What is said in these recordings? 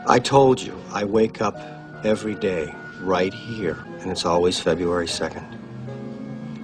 I told you, I wake up every day right here, and it's always February 2nd.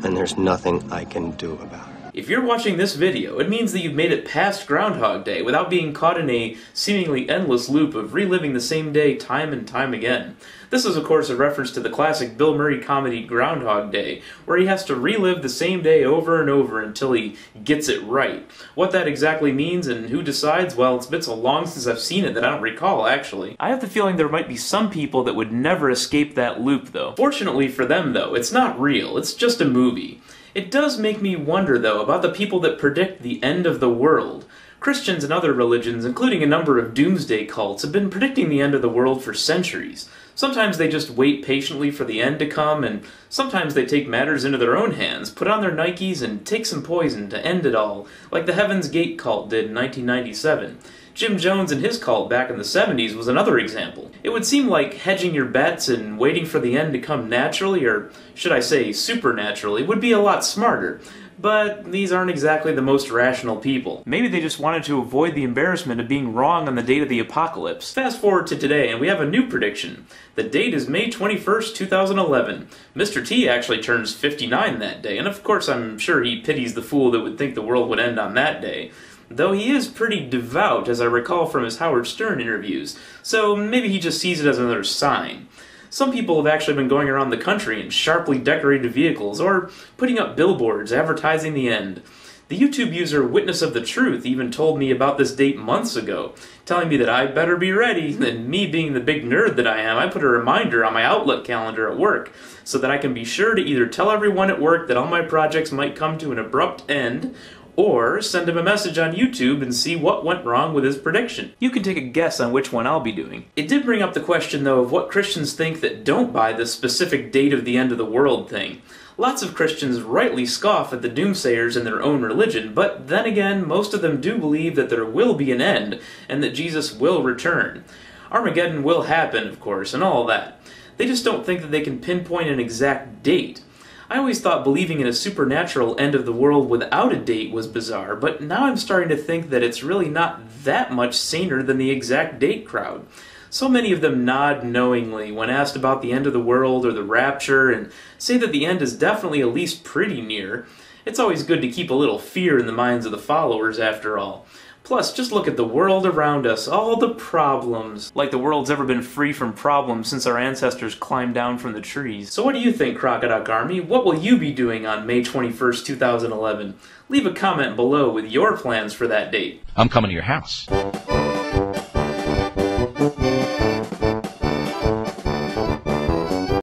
And there's nothing I can do about it. If you're watching this video, it means that you've made it past Groundhog Day without being caught in a seemingly endless loop of reliving the same day time and time again. This is, of course, a reference to the classic Bill Murray comedy Groundhog Day, where he has to relive the same day over and over until he gets it right. What that exactly means and who decides, well, it's been so long since I've seen it that I don't recall, actually. I have the feeling there might be some people that would never escape that loop, though. Fortunately for them, though, it's not real. It's just a movie. It does make me wonder, though, about the people that predict the end of the world. Christians and other religions, including a number of doomsday cults, have been predicting the end of the world for centuries. Sometimes they just wait patiently for the end to come, and sometimes they take matters into their own hands, put on their Nikes, and take some poison to end it all, like the Heaven's Gate cult did in 1997. Jim Jones and his cult back in the 70s was another example. It would seem like hedging your bets and waiting for the end to come naturally, or should I say supernaturally, would be a lot smarter. But these aren't exactly the most rational people. Maybe they just wanted to avoid the embarrassment of being wrong on the date of the apocalypse. Fast forward to today, and we have a new prediction. The date is May 21st, 2011. Mr. T actually turns 59 that day, and of course I'm sure he pities the fool that would think the world would end on that day. Though he is pretty devout, as I recall from his Howard Stern interviews, so maybe he just sees it as another sign. Some people have actually been going around the country in sharply decorated vehicles, or putting up billboards advertising the end. The YouTube user Witness of the Truth even told me about this date months ago, telling me that I better be ready, and me being the big nerd that I am, I put a reminder on my Outlook calendar at work, so that I can be sure to either tell everyone at work that all my projects might come to an abrupt end, or send him a message on YouTube and see what went wrong with his prediction. You can take a guess on which one I'll be doing. It did bring up the question, though, of what Christians think that don't buy the specific date of the end of the world thing. Lots of Christians rightly scoff at the doomsayers in their own religion, but then again, most of them do believe that there will be an end, and that Jesus will return. Armageddon will happen, of course, and all that. They just don't think that they can pinpoint an exact date. I always thought believing in a supernatural end of the world without a date was bizarre, but now I'm starting to think that it's really not that much saner than the exact date crowd. So many of them nod knowingly when asked about the end of the world or the rapture, and say that the end is definitely at least pretty near. It's always good to keep a little fear in the minds of the followers, after all. Plus, just look at the world around us, all the problems. Like the world's ever been free from problems since our ancestors climbed down from the trees. So what do you think, Crocodile Army? What will you be doing on May 21st, 2011? Leave a comment below with your plans for that date. I'm coming to your house.